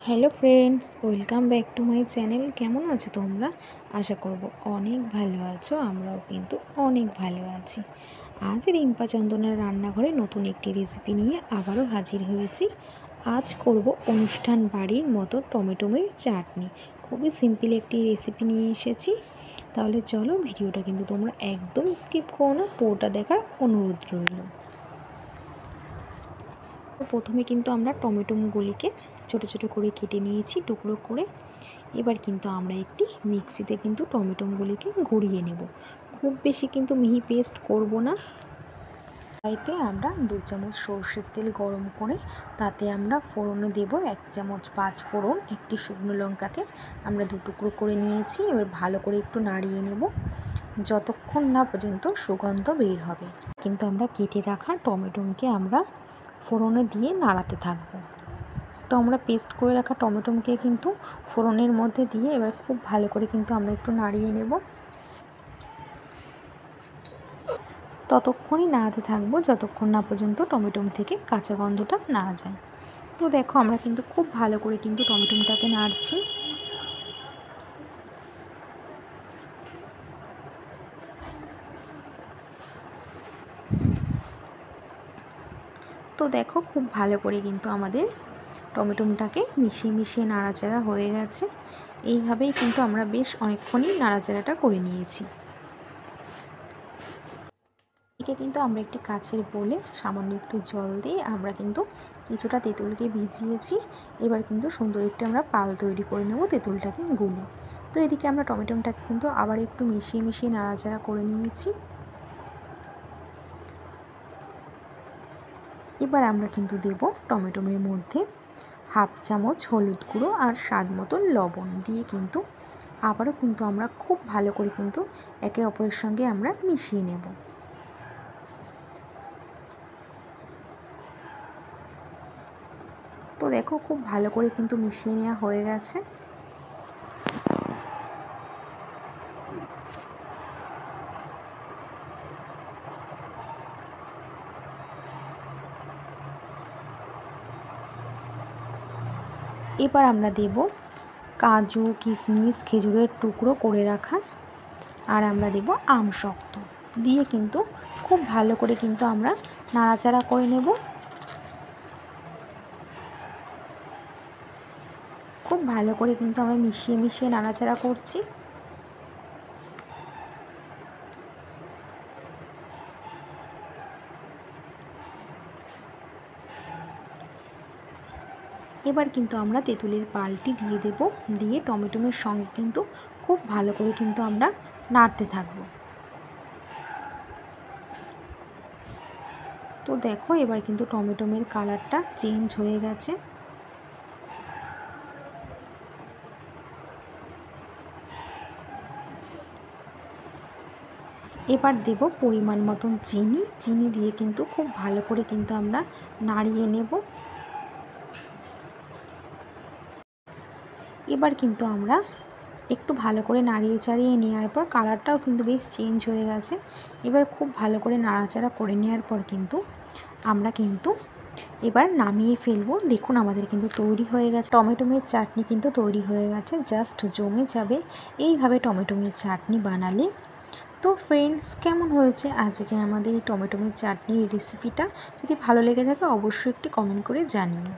Hello friends, welcome back to my channel. কেমন আছো তোমরা? আশা করব অনেক ভালো আছো। আমরাও কিন্তু অনেক ভালো আছি। আজ রিম্পা চন্দনার রান্নাঘরে নতুন একটি রেসিপি নিয়ে আবারও হাজির হয়েছি। আজ করব অনুষ্ঠান বাড়ির মতো টমেটোমের চাটনি। খুবই সিম্পল একটি রেসিপি নিয়ে এসেছি। তাহলে চলো, ভিডিওটা কিন্তু তোমরা একদম স্কিপ করো না, পুরোটা দেখার অনুরোধ রইল। প্রথমে কিন্তু আমরা টমেটোগুলিকে ছোট ছোট করে কেটে নিয়েছি টুকরো করে। এবার কিন্তু আমরা একটি মিক্সিতে কিন্তু টমেটোগুলিকে ঘুরিয়ে নেব। খুব বেশি কিন্তু মিহি পেস্ট করব না। তাইতে আমরা 2 চামচ সরষের তেল গরম করে তাতে আমরা ফোড়নে দেব 1 চামচ 5 ফোড়ন, একটি শুকনো লঙ্কাকে আমরা 2 টুকরো করে নিয়েছি। এবার ভালো করে একটু নাড়িয়ে নেব যতক্ষণ না পর্যন্ত সুগন্ধ বের হবে। কিন্তু আমরা কেটে রাখা টমেটোকে আমরা ফোড়নে দিয়ে নাড়াতে থাকব। তো আমরা পেস্ট করে রাখা টমেটোকে কিন্তু ফোড়নের মধ্যে দিয়ে এবার খুব ভালো করে কিন্তু আমরা একটু নাড়িয়ে নেব। ততক্ষণই নাড়াতে থাকবো যতক্ষণ না পর্যন্ত টমেটো থেকে কাঁচা গন্ধটা না যায়। তো দেখো, আমরা কিন্তু খুব ভালো করে কিন্তু টমেটোটাকে নাড়ছি। তো দেখো, খুব ভালো করে কিন্তু আমাদের টমেটোটাকে মিশিয়ে মিশিয়ে নাড়াচাড়া হয়ে গেছে। এইভাবেই কিন্তু আমরা বেশ অনেকক্ষণই নাড়াচাড়াটা করে নিয়েছি। একে কিন্তু আমরা একটি কাচের বোলে সামান্য একটু জল দিয়ে আমরা কিন্তু কিছুটা তেঁতুলকে ভিজিয়েছি। এবার কিন্তু সুন্দর একটি আমরা পাল তৈরি করে নেব তেঁতুলটাকে গুলে। তো এদিকে আমরা টমেটোটাকে কিন্তু আবার একটু মিশিয়ে মিশিয়ে নাড়াচাড়া করে নিয়েছি। এবার আমরা কিন্তু দেব টমেটোর মধ্যে 1/2 চামচ হলুদ গুঁড়ো আর স্বাদ মতো লবণ দিয়ে কিন্তু আবারও কিন্তু আমরা খুব ভালো করে কিন্তু একে অপরের সঙ্গে আমরা মিশিয়ে নেব। তো দেখো, খুব ভালো করে কিন্তু মিশিয়ে নেওয়া হয়ে গেছে। এবার আমরা দেব কাজু, কিশমিশ, খেজুরের টুকরো করে রাখা, আর আমরা দেব আমসত্ত্ব দিয়ে কিন্তু খুব ভালো করে কিন্তু আমরা নাড়াচাড়া করে নেব। খুব ভালো করে কিন্তু আমরা মিশিয়ে মিশিয়ে নাড়াচাড়া করছি। এবার কিন্তু আমরা তেঁতুলের পাল্টি দিয়ে দেব, দিয়ে টমেটোর সঙ্গে কিন্তু খুব ভালো করে কিন্তু আমরা নাড়তে থাকবো। তো দেখো, এবার কিন্তু টমেটোর কালারটা চেঞ্জ হয়ে গেছে। এবার দেব পরিমাণ মতন চিনি দিয়ে কিন্তু খুব ভালো করে কিন্তু আমরা নাড়িয়ে নেব। এবার কিন্তু আমরা একটু ভালো করে নাড়িয়ে চাড়িয়ে নেওয়ার পর কালারটাও কিন্তু বেশ চেঞ্জ হয়ে গেছে। এবার খুব ভালো করে নাড়াচাড়া করে নেওয়ার পর কিন্তু আমরা কিন্তু এবার নামিয়ে ফেলবো। দেখুন, আমাদের কিন্তু তৈরি হয়ে গেছে টমেটোর চাটনি, কিন্তু তৈরি হয়ে গেছে, জাস্ট জমে যাবে এইভাবে টমেটোর চাটনি বানালে। তো ফ্রেন্ডস, কেমন হয়েছে আজকে আমাদের এই টমেটোর চাটনির রেসিপিটা? যদি ভালো লেগে থাকে অবশ্যই একটি কমেন্ট করে জানিও।